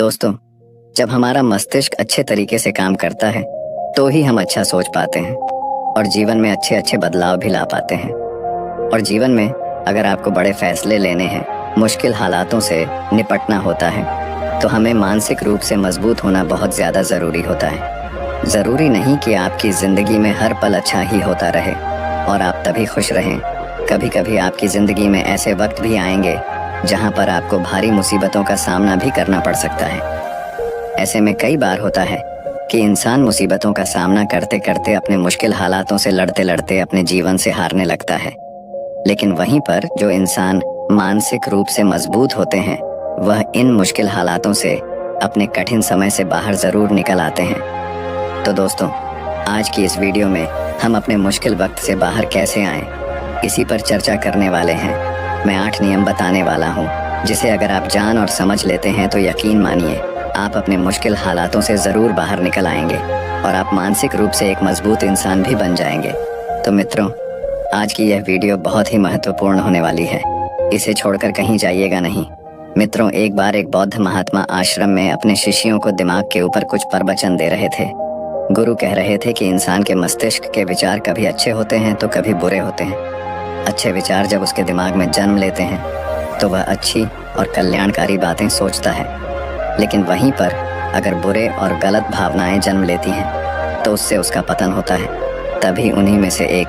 दोस्तों, जब हमारा मस्तिष्क अच्छे तरीके से काम करता है तो ही हम अच्छा सोच पाते हैं और जीवन में अच्छे अच्छे बदलाव भी ला पाते हैं। और जीवन में अगर आपको बड़े फैसले लेने हैं, मुश्किल हालातों से निपटना होता है, तो हमें मानसिक रूप से मजबूत होना बहुत ज़्यादा ज़रूरी होता है। ज़रूरी नहीं कि आपकी ज़िंदगी में हर पल अच्छा ही होता रहे और आप तभी खुश रहें। कभी कभी आपकी ज़िंदगी में ऐसे वक्त भी आएंगे जहां पर आपको भारी मुसीबतों का सामना भी करना पड़ सकता है। ऐसे में कई बार होता है कि इंसान मुसीबतों का सामना करते करते अपने मुश्किल हालातों से लड़ते लड़ते अपने जीवन से हारने लगता है। लेकिन वहीं पर जो इंसान मानसिक रूप से मजबूत होते हैं, वह इन मुश्किल हालातों से अपने कठिन समय से बाहर ज़रूर निकल आते हैं। तो दोस्तों, आज की इस वीडियो में हम अपने मुश्किल वक्त से बाहर कैसे आएं, इसी पर चर्चा करने वाले हैं। मैं 8 नियम बताने वाला हूं, जिसे अगर आप जान और समझ लेते हैं तो यकीन मानिए आप अपने मुश्किल हालातों से ज़रूर बाहर निकल आएंगे और आप मानसिक रूप से एक मजबूत इंसान भी बन जाएंगे। तो मित्रों, आज की यह वीडियो बहुत ही महत्वपूर्ण होने वाली है, इसे छोड़कर कहीं जाइएगा नहीं। मित्रों, एक बार एक बौद्ध महात्मा आश्रम में अपने शिष्यों को दिमाग के ऊपर कुछ प्रवचन दे रहे थे। गुरु कह रहे थे कि इंसान के मस्तिष्क के विचार कभी अच्छे होते हैं तो कभी बुरे होते हैं। अच्छे विचार जब उसके दिमाग में जन्म लेते हैं तो वह अच्छी और कल्याणकारी बातें सोचता है, लेकिन वहीं पर अगर बुरे और गलत भावनाएं जन्म लेती हैं तो उससे उसका पतन होता है। तभी उन्हीं में से एक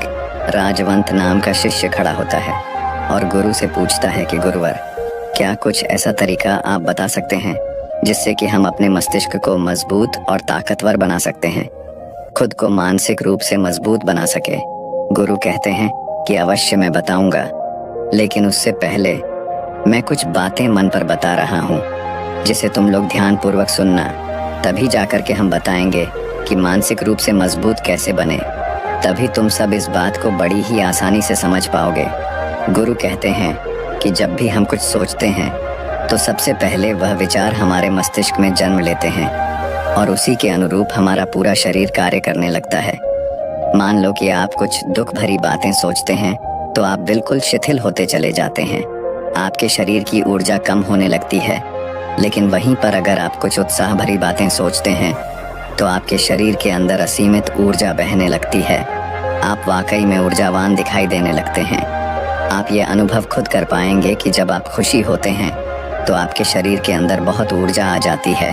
राजवंत नाम का शिष्य खड़ा होता है और गुरु से पूछता है कि गुरुवर, क्या कुछ ऐसा तरीका आप बता सकते हैं जिससे कि हम अपने मस्तिष्क को मजबूत और ताकतवर बना सकते हैं, खुद को मानसिक रूप से मजबूत बना सके। गुरु कहते हैं कि अवश्य मैं बताऊंगा, लेकिन उससे पहले मैं कुछ बातें मन पर बता रहा हूँ जिसे तुम लोग ध्यान पूर्वक सुनना। तभी जाकर के हम बताएंगे कि मानसिक रूप से मजबूत कैसे बने। तभी तुम सब इस बात को बड़ी ही आसानी से समझ पाओगे। गुरु कहते हैं कि जब भी हम कुछ सोचते हैं तो सबसे पहले वह विचार हमारे मस्तिष्क में जन्म लेते हैं और उसी के अनुरूप हमारा पूरा शरीर कार्य करने लगता है। मान लो कि आप कुछ दुख भरी बातें सोचते हैं तो आप बिल्कुल शिथिल होते चले जाते हैं, आपके शरीर की ऊर्जा कम होने लगती है। लेकिन वहीं पर अगर आप कुछ उत्साह भरी बातें सोचते हैं तो आपके शरीर के अंदर असीमित ऊर्जा बहने लगती है, आप वाकई में ऊर्जावान दिखाई देने लगते हैं। आप ये अनुभव खुद कर पाएंगे कि जब आप खुशी होते हैं तो आपके शरीर के अंदर बहुत ऊर्जा आ जाती है,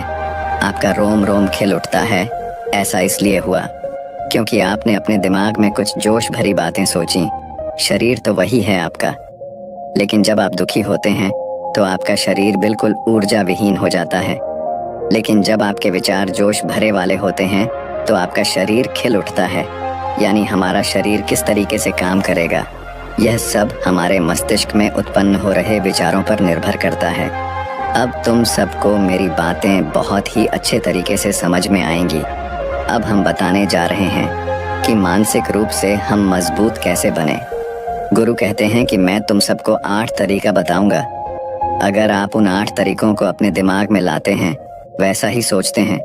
आपका रोम रोम खिल उठता है। ऐसा इसलिए हुआ क्योंकि आपने अपने दिमाग में कुछ जोश भरी बातें सोची। शरीर तो वही है आपका, लेकिन जब आप दुखी होते हैं तो आपका शरीर बिल्कुल ऊर्जा विहीन हो जाता है। लेकिन जब आपके विचार जोश भरे वाले होते हैं तो आपका शरीर खिल उठता है। यानी हमारा शरीर किस तरीके से काम करेगा, यह सब हमारे मस्तिष्क में उत्पन्न हो रहे विचारों पर निर्भर करता है। अब तुम सबको मेरी बातें बहुत ही अच्छे तरीके से समझ में आएंगी। अब हम बताने जा रहे हैं कि मानसिक रूप से हम मजबूत कैसे बने। गुरु कहते हैं कि मैं तुम सबको 8 तरीका बताऊंगा। अगर आप उन 8 तरीकों को अपने दिमाग में लाते हैं, वैसा ही सोचते हैं,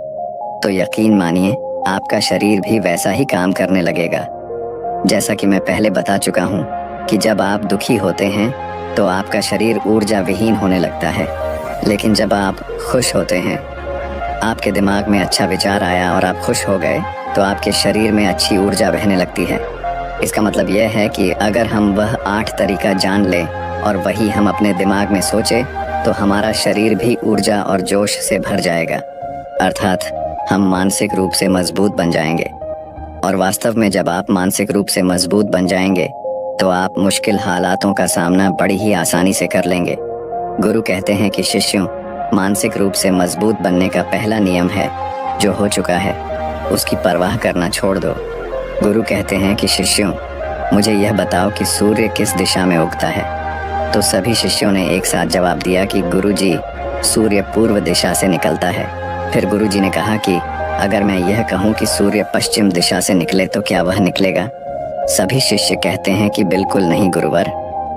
तो यकीन मानिए आपका शरीर भी वैसा ही काम करने लगेगा। जैसा कि मैं पहले बता चुका हूँ कि जब आप दुखी होते हैं तो आपका शरीर ऊर्जा विहीन होने लगता है, लेकिन जब आप खुश होते हैं, आपके दिमाग में अच्छा विचार आया और आप खुश हो गए तो आपके शरीर में अच्छी ऊर्जा बहने लगती है। इसका मतलब यह है कि अगर हम वह 8 तरीका जान लें और वही हम अपने दिमाग में सोचें तो हमारा शरीर भी ऊर्जा और जोश से भर जाएगा, अर्थात हम मानसिक रूप से मजबूत बन जाएंगे। और वास्तव में जब आप मानसिक रूप से मजबूत बन जाएंगे तो आप मुश्किल हालातों का सामना बड़ी ही आसानी से कर लेंगे। गुरु कहते हैं कि शिष्यों, मानसिक रूप से मजबूत बनने का पहला नियम है, जो हो चुका है उसकी परवाह करना छोड़ दो। गुरु कहते हैं कि शिष्यों, मुझे यह बताओ कि सूर्य किस दिशा में उगता है। तो सभी शिष्यों ने एक साथ जवाब दिया कि गुरुजी, सूर्य पूर्व दिशा से निकलता है। फिर गुरुजी ने कहा कि अगर मैं यह कहूँ कि सूर्य पश्चिम दिशा से निकले तो क्या वह निकलेगा? सभी शिष्य कहते हैं कि बिल्कुल नहीं गुरुवर,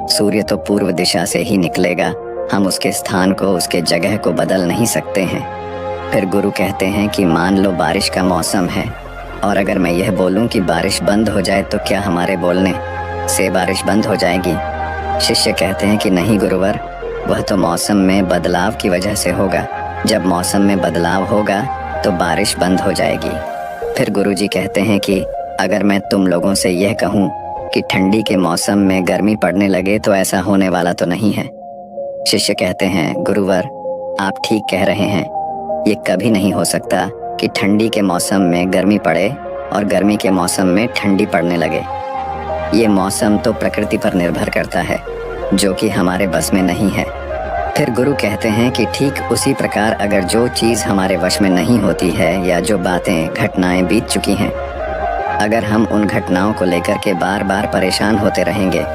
सूर्य तो पूर्व दिशा से ही निकलेगा, हम उसके स्थान को, उसके जगह को बदल नहीं सकते हैं। फिर गुरु कहते हैं कि मान लो बारिश का मौसम है और अगर मैं यह बोलूं कि बारिश बंद हो जाए तो क्या हमारे बोलने से बारिश बंद हो जाएगी? शिष्य कहते हैं कि नहीं गुरुवर, वह तो मौसम में बदलाव की वजह से होगा, जब मौसम में बदलाव होगा तो बारिश बंद हो जाएगी। फिर गुरुजी कहते हैं कि अगर मैं तुम लोगों से यह कहूँ कि ठंडी के मौसम में गर्मी पड़ने लगे तो ऐसा होने वाला तो नहीं है। शिष्य कहते हैं, गुरुवर आप ठीक कह रहे हैं, ये कभी नहीं हो सकता कि ठंडी के मौसम में गर्मी पड़े और गर्मी के मौसम में ठंडी पड़ने लगे। ये मौसम तो प्रकृति पर निर्भर करता है, जो कि हमारे बस में नहीं है। फिर गुरु कहते हैं कि ठीक उसी प्रकार अगर जो चीज़ हमारे वश में नहीं होती है या जो बातें घटनाएं बीत चुकी हैं, अगर हम उन घटनाओं को लेकर के बार बार परेशान होते रहेंगे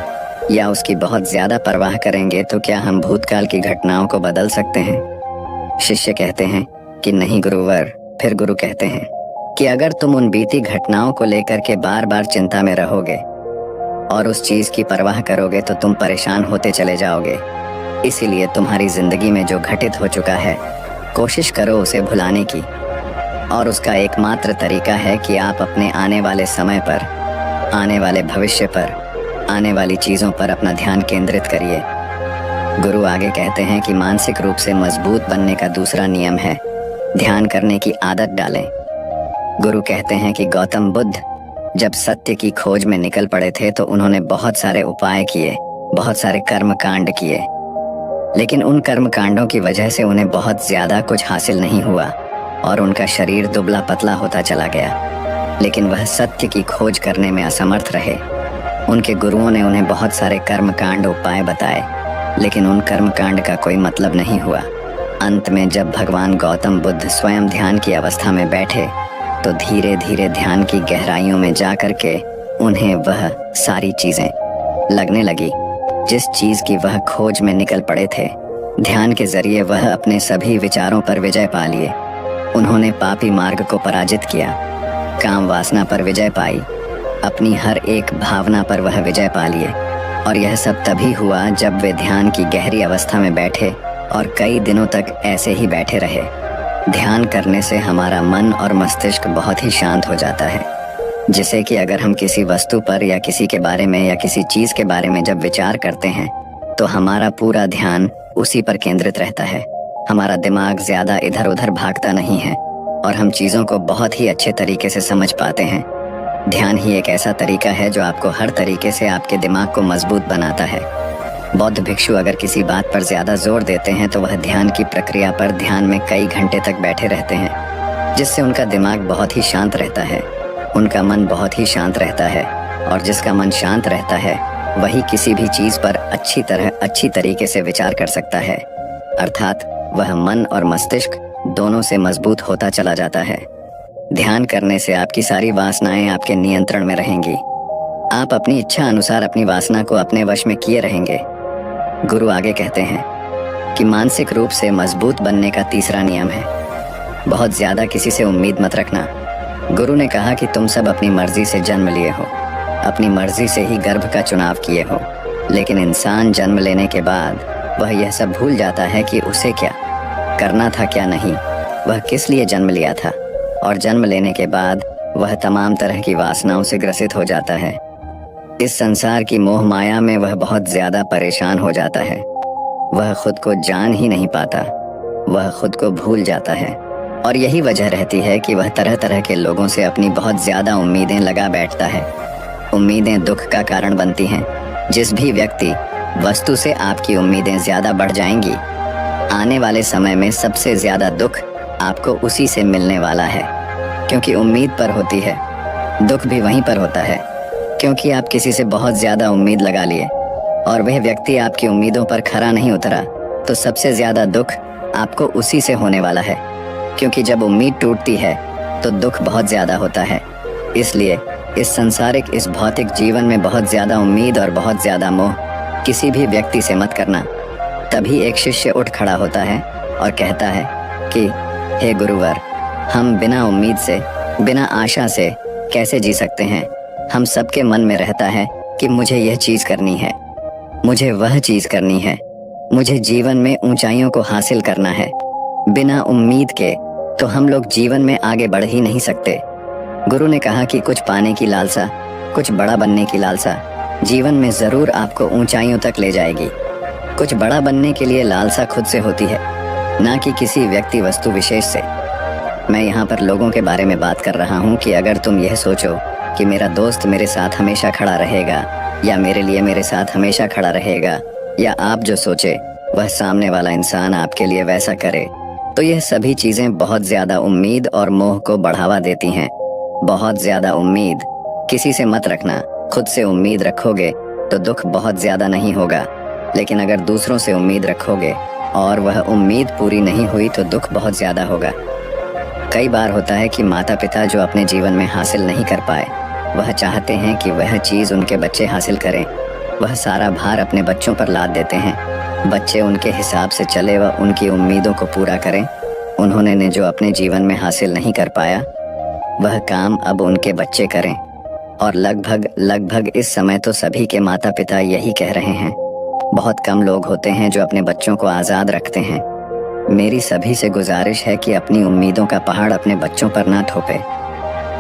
या उसकी बहुत ज़्यादा परवाह करेंगे तो क्या हम भूतकाल की घटनाओं को बदल सकते हैं? शिष्य कहते हैं कि नहीं गुरुवर। फिर गुरु कहते हैं कि अगर तुम उन बीती घटनाओं को लेकर के बार बार चिंता में रहोगे और उस चीज़ की परवाह करोगे तो तुम परेशान होते चले जाओगे। इसीलिए तुम्हारी जिंदगी में जो घटित हो चुका है, कोशिश करो उसे भुलाने की, और उसका एकमात्र तरीका है कि आप अपने आने वाले समय पर, आने वाले भविष्य पर, आने वाली चीज़ों पर अपना ध्यान केंद्रित करिए। गुरु आगे कहते हैं कि मानसिक रूप से मजबूत बनने का दूसरा नियम है ध्यान करने की आदत डालें। गुरु कहते हैं कि गौतम बुद्ध जब सत्य की खोज में निकल पड़े थे तो उन्होंने बहुत सारे उपाय किए, बहुत सारे कर्म कांड किए, लेकिन उन कर्म कांडों की वजह से उन्हें बहुत ज्यादा कुछ हासिल नहीं हुआ और उनका शरीर दुबला पतला होता चला गया। लेकिन वह सत्य की खोज करने में असमर्थ रहे। उनके गुरुओं ने उन्हें बहुत सारे कर्म कांड उपाय बताए, लेकिन उन कर्म कांड का कोई मतलब नहीं हुआ। अंत में जब भगवान गौतम बुद्ध स्वयं ध्यान की अवस्था में बैठे तो धीरे धीरे ध्यान की गहराइयों में जा करके उन्हें वह सारी चीजें लगने लगी जिस चीज की वह खोज में निकल पड़े थे। ध्यान के जरिए वह अपने सभी विचारों पर विजय पा लिए। उन्होंने पापी मार्ग को पराजित किया, काम वासना पर विजय पाई, अपनी हर एक भावना पर वह विजय पा लिए। और यह सब तभी हुआ जब वे ध्यान की गहरी अवस्था में बैठे और कई दिनों तक ऐसे ही बैठे रहे। ध्यान करने से हमारा मन और मस्तिष्क बहुत ही शांत हो जाता है, जिसे कि अगर हम किसी वस्तु पर या किसी के बारे में या किसी चीज के बारे में जब विचार करते हैं तो हमारा पूरा ध्यान उसी पर केंद्रित रहता है। हमारा दिमाग ज्यादा इधर उधर भागता नहीं है और हम चीजों को बहुत ही अच्छे तरीके से समझ पाते हैं। ध्यान ही एक ऐसा तरीका है जो आपको हर तरीके से आपके दिमाग को मजबूत बनाता है। बौद्ध भिक्षु अगर किसी बात पर ज्यादा जोर देते हैं तो वह ध्यान की प्रक्रिया पर ध्यान में कई घंटे तक बैठे रहते हैं, जिससे उनका दिमाग बहुत ही शांत रहता है, उनका मन बहुत ही शांत रहता है। और जिसका मन शांत रहता है वही किसी भी चीज पर अच्छी तरीके से विचार कर सकता है, अर्थात वह मन और मस्तिष्क दोनों से मजबूत होता चला जाता है। ध्यान करने से आपकी सारी वासनाएं आपके नियंत्रण में रहेंगी। आप अपनी इच्छा अनुसार अपनी वासना को अपने वश में किए रहेंगे। गुरु आगे कहते हैं कि मानसिक रूप से मजबूत बनने का तीसरा नियम है बहुत ज्यादा किसी से उम्मीद मत रखना। गुरु ने कहा कि तुम सब अपनी मर्जी से जन्म लिए हो, अपनी मर्जी से ही गर्भ का चुनाव किए हो, लेकिन इंसान जन्म लेने के बाद वह यह सब भूल जाता है कि उसे क्या करना था क्या नहीं, वह किस लिए जन्म लिया था। और जन्म लेने के बाद वह तमाम तरह की वासनाओं से ग्रसित हो जाता है। इस संसार की मोह माया में वह बहुत ज्यादा परेशान हो जाता है। वह खुद को जान ही नहीं पाता, वह खुद को भूल जाता है। और यही वजह रहती है कि वह तरह तरह के लोगों से अपनी बहुत ज्यादा उम्मीदें लगा बैठता है। उम्मीदें दुख का कारण बनती हैं। जिस भी व्यक्ति वस्तु से आपकी उम्मीदें ज्यादा बढ़ जाएंगी, आने वाले समय में सबसे ज्यादा दुख आपको उसी से मिलने वाला है, क्योंकि उम्मीद पर होती है। दुख भी वहीं पर होता है, क्योंकि आप किसी से बहुत ज्यादा उम्मीद लगा लिए और वह व्यक्ति आपकी उम्मीदों पर खरा नहीं उतरा, तो सबसे ज्यादा दुख आपको उसी से होने वाला है। क्योंकि जब उम्मीद टूटती है तो दुख बहुत ज्यादा होता है। इसलिए इस संसारिक, इस भौतिक जीवन में बहुत ज्यादा उम्मीद और बहुत ज्यादा मोह किसी भी व्यक्ति से मत करना। तभी एक शिष्य उठ खड़ा होता है और कहता है कि हे गुरुवर, हम बिना उम्मीद से, बिना आशा से कैसे जी सकते हैं। हम सबके मन में रहता है कि मुझे यह चीज करनी है, मुझे वह चीज करनी है, मुझे जीवन में ऊंचाइयों को हासिल करना है। बिना उम्मीद के तो हम लोग जीवन में आगे बढ़ ही नहीं सकते। गुरु ने कहा कि कुछ पाने की लालसा, कुछ बड़ा बनने की लालसा जीवन में जरूर आपको ऊंचाइयों तक ले जाएगी। कुछ बड़ा बनने के लिए लालसा खुद से होती है, ना कि किसी व्यक्ति वस्तु विशेष से। मैं यहाँ पर लोगों के बारे में बात कर रहा हूँ कि अगर तुम यह सोचो कि मेरा दोस्त मेरे साथ हमेशा खड़ा रहेगा या मेरे लिए मेरे साथ हमेशा खड़ा रहेगा, या आप जो सोचे वह सामने वाला इंसान आपके लिए वैसा करे, तो यह सभी चीजें बहुत ज्यादा उम्मीद और मोह को बढ़ावा देती हैं। बहुत ज्यादा उम्मीद किसी से मत रखना। खुद से उम्मीद रखोगे तो दुख बहुत ज्यादा नहीं होगा, लेकिन अगर दूसरों से उम्मीद रखोगे और वह उम्मीद पूरी नहीं हुई तो दुख बहुत ज्यादा होगा। कई बार होता है कि माता पिता जो अपने जीवन में हासिल नहीं कर पाए, वह चाहते हैं कि वह चीज़ उनके बच्चे हासिल करें। वह सारा भार अपने बच्चों पर लाद देते हैं। बच्चे उनके हिसाब से चले व उनकी उम्मीदों को पूरा करें। उन्होंने ने जो अपने जीवन में हासिल नहीं कर पाया, वह काम अब उनके बच्चे करें। और लगभग इस समय तो सभी के माता पिता यही कह रहे हैं। बहुत कम लोग होते हैं जो अपने बच्चों को आज़ाद रखते हैं। मेरी सभी से गुजारिश है कि अपनी उम्मीदों का पहाड़ अपने बच्चों पर ना थोपे।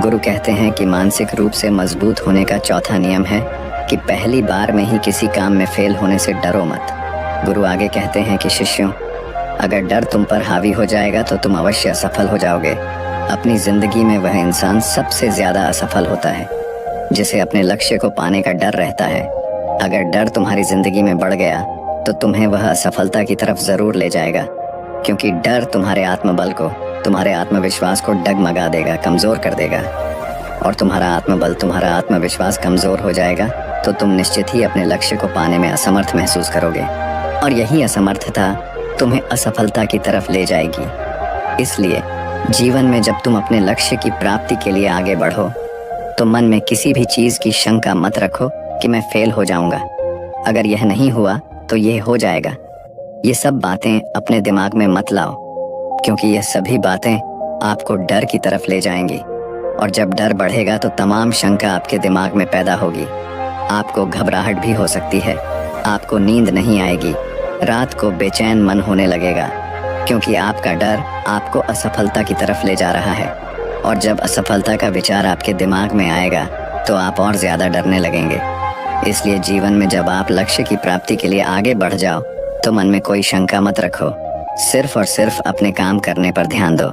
गुरु कहते हैं कि मानसिक रूप से मजबूत होने का चौथा नियम है कि पहली बार में ही किसी काम में फेल होने से डरो मत। गुरु आगे कहते हैं कि शिष्यों, अगर डर तुम पर हावी हो जाएगा तो तुम अवश्य असफल हो जाओगे। अपनी जिंदगी में वह इंसान सबसे ज्यादा असफल होता है जिसे अपने लक्ष्य को पाने का डर रहता है। अगर डर तुम्हारी जिंदगी में बढ़ गया तो तुम्हें वह असफलता की तरफ जरूर ले जाएगा, क्योंकि डर तुम्हारे आत्मबल को, तुम्हारे आत्मविश्वास को डगमगा देगा, कमजोर कर देगा। और तुम्हारा आत्मबल, तुम्हारा आत्मविश्वास कमजोर हो जाएगा तो तुम निश्चित ही अपने लक्ष्य को पाने में असमर्थ महसूस करोगे, और यही असमर्थता तुम्हें असफलता की तरफ ले जाएगी। इसलिए जीवन में जब तुम अपने लक्ष्य की प्राप्ति के लिए आगे बढ़ो तो मन में किसी भी चीज की शंका मत रखो कि मैं फेल हो जाऊंगा। अगर यह नहीं हुआ तो यह हो जाएगा। ये सब बातें अपने दिमाग में मत लाओ, क्योंकि ये सभी बातें आपको डर की तरफ ले जाएंगी, और जब डर बढ़ेगा तो तमाम शंका आपके दिमाग में पैदा होगी। आपको घबराहट भी हो सकती है, आपको नींद नहीं आएगी, रात को बेचैन मन होने लगेगा, क्योंकि आपका डर आपको असफलता की तरफ ले जा रहा है। और जब असफलता का विचार आपके दिमाग में आएगा तो आप और ज्यादा डरने लगेंगे। इसलिए जीवन में जब आप लक्ष्य की प्राप्ति के लिए आगे बढ़ जाओ तो मन में कोई शंका मत रखो, सिर्फ और सिर्फ अपने काम करने पर ध्यान दो।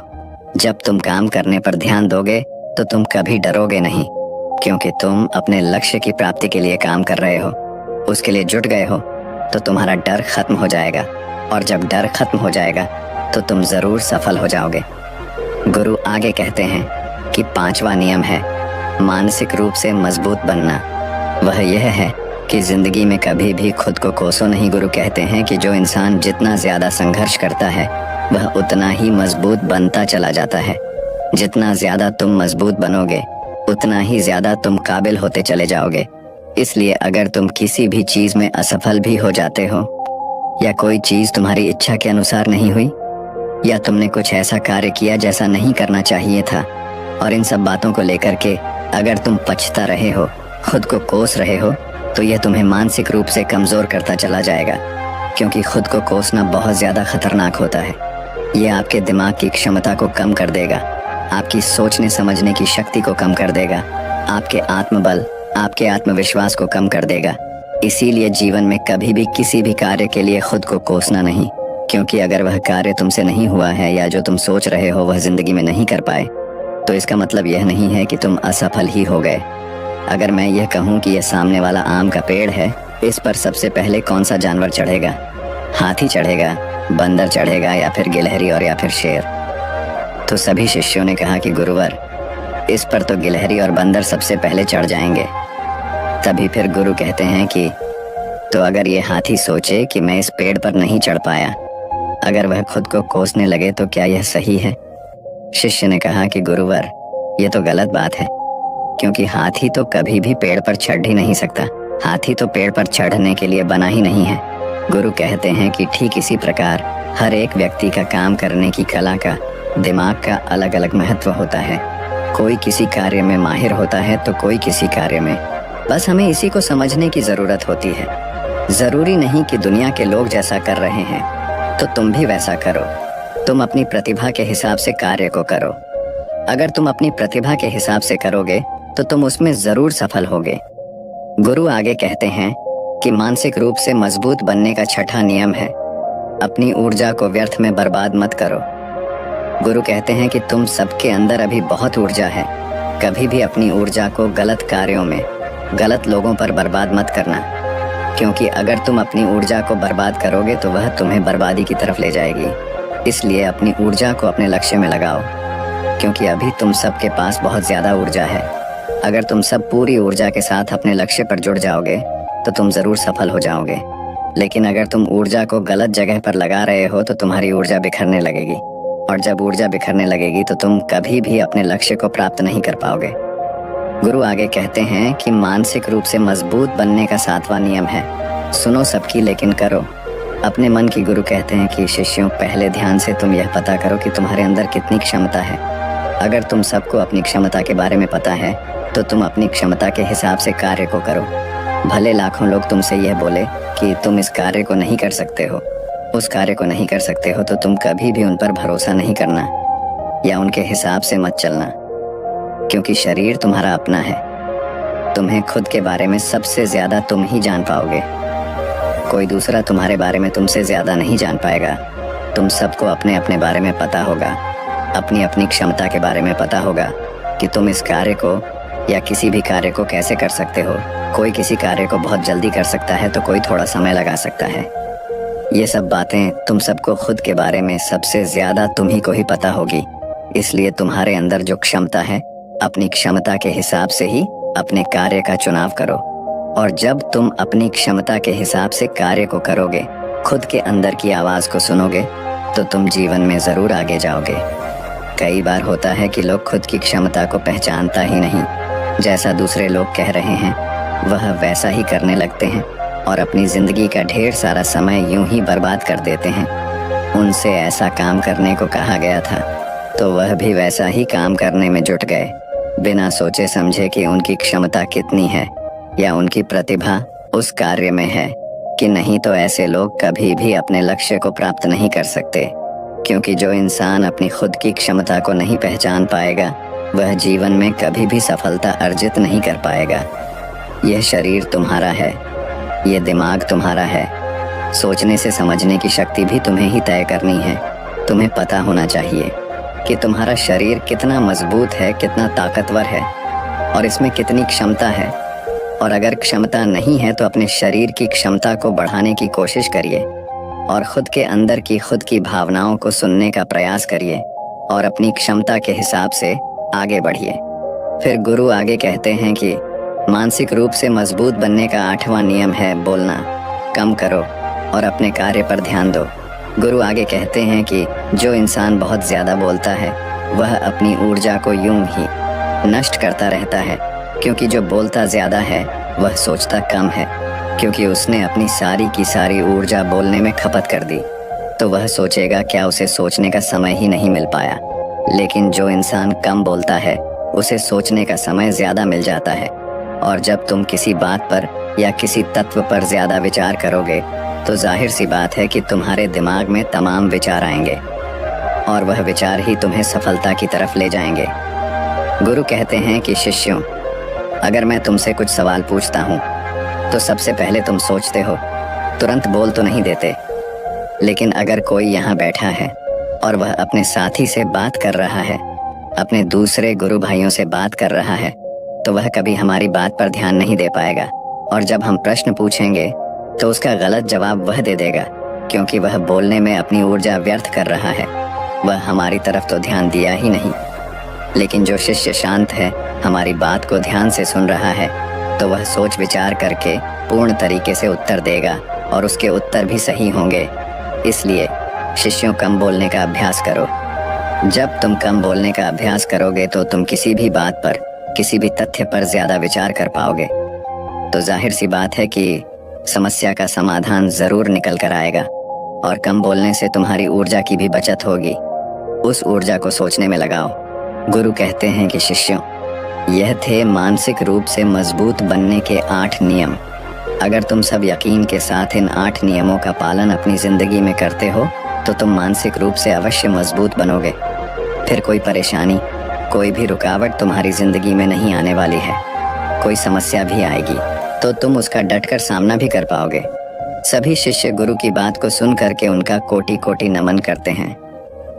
जब तुम काम करने पर ध्यान दोगे तो तुम कभी डरोगे नहीं, क्योंकि तुम अपने लक्ष्य की प्राप्ति के लिए काम कर रहे हो, उसके लिए जुट गए हो, तो तुम्हारा डर खत्म हो जाएगा। और जब डर खत्म हो जाएगा तो तुम जरूर सफल हो जाओगे। गुरु आगे कहते हैं कि पांचवा नियम है मानसिक रूप से मजबूत बनना। वह यह है कि जिंदगी में कभी भी खुद को कोसो नहीं। गुरु कहते हैं कि जो इंसान जितना ज्यादा संघर्ष करता है वह उतना ही मजबूत बनता चला जाता है। जितना ज्यादा तुम मजबूत बनोगे उतना ही ज्यादा तुम काबिल होते चले जाओगे। इसलिए अगर तुम किसी भी चीज में असफल भी हो जाते हो, या कोई चीज तुम्हारी इच्छा के अनुसार नहीं हुई, या तुमने कुछ ऐसा कार्य किया जैसा नहीं करना चाहिए था, और इन सब बातों को लेकर के अगर तुम पछता रहे हो, खुद को कोस रहे हो, तो यह तुम्हें मानसिक रूप से कमजोर करता चला जाएगा, क्योंकि खुद को कोसना बहुत ज्यादा खतरनाक होता है। यह आपके दिमाग की क्षमता को कम कर देगा, आपकी सोचने समझने की शक्ति को कम कर देगा, आपके आत्मबल, आपके आत्मविश्वास को कम कर देगा। इसीलिए जीवन में कभी भी किसी भी कार्य के लिए खुद को कोसना नहीं, क्योंकि अगर वह कार्य तुमसे नहीं हुआ है या जो तुम सोच रहे हो वह जिंदगी में नहीं कर पाए, तो इसका मतलब यह नहीं है कि तुम असफल ही हो गए। अगर मैं यह कहूँ कि यह सामने वाला आम का पेड़ है, इस पर सबसे पहले कौन सा जानवर चढ़ेगा? हाथी चढ़ेगा, बंदर चढ़ेगा, या फिर गिलहरी और या फिर शेर? तो सभी शिष्यों ने कहा कि गुरुवर, इस पर तो गिलहरी और बंदर सबसे पहले चढ़ जाएंगे। तभी फिर गुरु कहते हैं कि तो अगर ये हाथी सोचे कि मैं इस पेड़ पर नहीं चढ़ पाया, अगर वह खुद को कोसने लगे तो क्या यह सही है? शिष्य ने कहा कि गुरुवर, यह तो गलत बात है, क्योंकि हाथी तो कभी भी पेड़ पर चढ़ ही नहीं सकता। हाथी तो पेड़ पर चढ़ने के लिए बना ही नहीं है। गुरु कहते हैं कि ठीक इसी प्रकार हर एक व्यक्ति का काम करने की कला का, दिमाग का अलग अलग महत्व होता है। कोई किसी कार्य में माहिर होता है तो कोई किसी कार्य में। बस हमें इसी को समझने की जरूरत होती है। जरूरी नहीं कि दुनिया के लोग जैसा कर रहे हैं तो तुम भी वैसा करो। तुम अपनी प्रतिभा के हिसाब से कार्य को करो। अगर तुम अपनी प्रतिभा के हिसाब से करोगे तो तुम उसमें जरूर सफल होगे। गुरु आगे कहते हैं कि मानसिक रूप से मजबूत बनने का छठा नियम है अपनी ऊर्जा को व्यर्थ में बर्बाद मत करो। गुरु कहते हैं कि तुम सबके अंदर अभी बहुत ऊर्जा है। कभी भी अपनी ऊर्जा को गलत कार्यों में, गलत लोगों पर बर्बाद मत करना, क्योंकि अगर तुम अपनी ऊर्जा को बर्बाद करोगे तो वह तुम्हें बर्बादी की तरफ ले जाएगी। इसलिए अपनी ऊर्जा को अपने लक्ष्य में लगाओ, क्योंकि अभी तुम सबके पास बहुत ज़्यादा ऊर्जा है। अगर तुम सब पूरी ऊर्जा के साथ अपने लक्ष्य पर जुड़ जाओगे तो तुम ज़रूर सफल हो जाओगे। लेकिन अगर तुम ऊर्जा को गलत जगह पर लगा रहे हो तो तुम्हारी ऊर्जा बिखरने लगेगी, और जब ऊर्जा बिखरने लगेगी तो तुम कभी भी अपने लक्ष्य को प्राप्त नहीं कर पाओगे। गुरु आगे कहते हैं कि मानसिक रूप से मजबूत बनने का 7वां नियम है, सुनो सबकी लेकिन करो अपने मन की। गुरु कहते हैं कि शिष्यों, पहले ध्यान से तुम यह पता करो कि तुम्हारे अंदर कितनी क्षमता है। अगर तुम सबको अपनी क्षमता के बारे में पता है तो तुम अपनी क्षमता के हिसाब से कार्य को करो। भले लाखों लोग तुमसे यह बोले कि तुम इस कार्य को नहीं कर सकते हो, उस कार्य को नहीं कर सकते हो, तो तुम कभी भी उन पर भरोसा नहीं करना या उनके हिसाब से मत चलना, क्योंकि शरीर तुम्हारा अपना है। तुम्हें खुद के बारे में सबसे ज्यादा तुम ही जान पाओगे। कोई दूसरा तुम्हारे बारे में तुमसे ज्यादा नहीं जान पाएगा। तुम सबको अपने अपने बारे में पता होगा, अपनी अपनी क्षमता के बारे में पता होगा कि तुम इस कार्य को या किसी भी कार्य को कैसे कर सकते हो। कोई किसी कार्य को बहुत जल्दी कर सकता है तो कोई थोड़ा समय लगा सकता है। ये सब बातें तुम सबको खुद के बारे में सबसे ज्यादा तुम ही को ही पता होगी। इसलिए तुम्हारे अंदर जो क्षमता है, अपनी क्षमता के हिसाब से ही अपने कार्य का चुनाव करो। और जब तुम अपनी क्षमता के हिसाब से कार्य को करोगे, खुद के अंदर की आवाज को सुनोगे, तो तुम जीवन में जरूर आगे जाओगे। कई बार होता है कि लोग खुद की क्षमता को पहचानता ही नहीं, जैसा दूसरे लोग कह रहे हैं वह वैसा ही करने लगते हैं और अपनी जिंदगी का ढेर सारा समय यूं ही बर्बाद कर देते हैं। उनसे ऐसा काम करने को कहा गया था तो वह भी वैसा ही काम करने में जुट गए, बिना सोचे समझे कि उनकी क्षमता कितनी है या उनकी प्रतिभा उस कार्य में है कि नहीं। तो ऐसे लोग कभी भी अपने लक्ष्य को प्राप्त नहीं कर सकते, क्योंकि जो इंसान अपनी खुद की क्षमता को नहीं पहचान पाएगा वह जीवन में कभी भी सफलता अर्जित नहीं कर पाएगा। यह शरीर तुम्हारा है, यह दिमाग तुम्हारा है, सोचने से समझने की शक्ति भी तुम्हें ही तय करनी है। तुम्हें पता होना चाहिए कि तुम्हारा शरीर कितना मजबूत है, कितना ताकतवर है और इसमें कितनी क्षमता है। और अगर क्षमता नहीं है तो अपने शरीर की क्षमता को बढ़ाने की कोशिश करिए और खुद के अंदर की खुद की भावनाओं को सुनने का प्रयास करिए और अपनी क्षमता के हिसाब से आगे बढ़िए। फिर गुरु आगे कहते हैं कि मानसिक रूप से मजबूत बनने का 8वां नियम है, बोलना कम करो और अपने कार्य पर ध्यान दो। गुरु आगे कहते हैं कि जो इंसान बहुत ज्यादा बोलता है वह अपनी ऊर्जा को यूं ही नष्ट करता रहता है, क्योंकि जो बोलता ज्यादा है वह सोचता कम है, क्योंकि उसने अपनी सारी की सारी ऊर्जा बोलने में खपत कर दी तो वह सोचेगा क्या उसे सोचने का समय ही नहीं मिल पाया। लेकिन जो इंसान कम बोलता है उसे सोचने का समय ज्यादा मिल जाता है। और जब तुम किसी बात पर या किसी तत्व पर ज्यादा विचार करोगे तो जाहिर सी बात है कि तुम्हारे दिमाग में तमाम विचार आएंगे और वह विचार ही तुम्हें सफलता की तरफ ले जाएंगे। गुरु कहते हैं कि शिष्यों, अगर मैं तुमसे कुछ सवाल पूछता हूँ तो सबसे पहले तुम सोचते हो, तुरंत बोल तो नहीं देते। लेकिन अगर कोई यहाँ बैठा है और वह अपने साथी से बात कर रहा है, अपने दूसरे गुरु भाइयों से बात कर रहा है, तो वह कभी हमारी बात पर ध्यान नहीं दे पाएगा। और जब हम प्रश्न पूछेंगे तो उसका गलत जवाब वह दे देगा, क्योंकि वह बोलने में अपनी ऊर्जा व्यर्थ कर रहा है। वह हमारी तरफ तो ध्यान दिया ही नहीं। लेकिन जो शिष्य शांत है, हमारी बात को ध्यान से सुन रहा है, तो वह सोच विचार करके पूर्ण तरीके से उत्तर देगा और उसके उत्तर भी सही होंगे। इसलिए शिष्यों, कम बोलने का अभ्यास करो। जब तुम कम बोलने का अभ्यास करोगे तो तुम किसी भी बात पर, किसी भी तथ्य पर ज्यादा विचार कर पाओगे। तो जाहिर सी बात है कि समस्या का समाधान जरूर निकल कर आएगा और कम बोलने से तुम्हारी ऊर्जा की भी बचत होगी। उस ऊर्जा को सोचने में लगाओ। गुरु कहते हैं कि शिष्यों, यह थे मानसिक रूप से मजबूत बनने के 8 नियम। अगर तुम सब यकीन के साथ इन 8 नियमों का पालन अपनी जिंदगी में करते हो तो तुम मानसिक रूप से अवश्य मजबूत बनोगे। फिर कोई परेशानी, कोई भी रुकावट तुम्हारी जिंदगी में नहीं आने वाली है। कोई समस्या भी आएगी तो तुम उसका डटकर सामना भी कर पाओगे। सभी शिष्य गुरु की बात को सुन करके उनका कोटि कोटि नमन करते हैं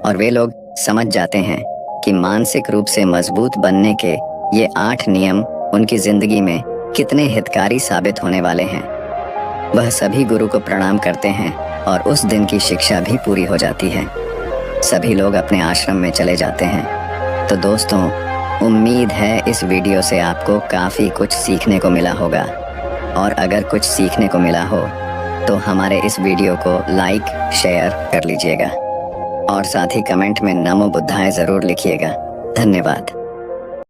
और वे लोग समझ जाते हैं कि मानसिक रूप से मजबूत बनने के ये 8 नियम उनकी जिंदगी में कितने हितकारी साबित होने वाले हैं। वह सभी गुरु को प्रणाम करते हैं और उस दिन की शिक्षा भी पूरी हो जाती है। सभी लोग अपने आश्रम में चले जाते हैं। तो दोस्तों, उम्मीद है इस वीडियो से आपको काफ़ी कुछ सीखने को मिला होगा, और अगर कुछ सीखने को मिला हो तो हमारे इस वीडियो को लाइक शेयर कर लीजिएगा और साथ ही कमेंट में नमो बुद्धाय ज़रूर लिखिएगा। धन्यवाद।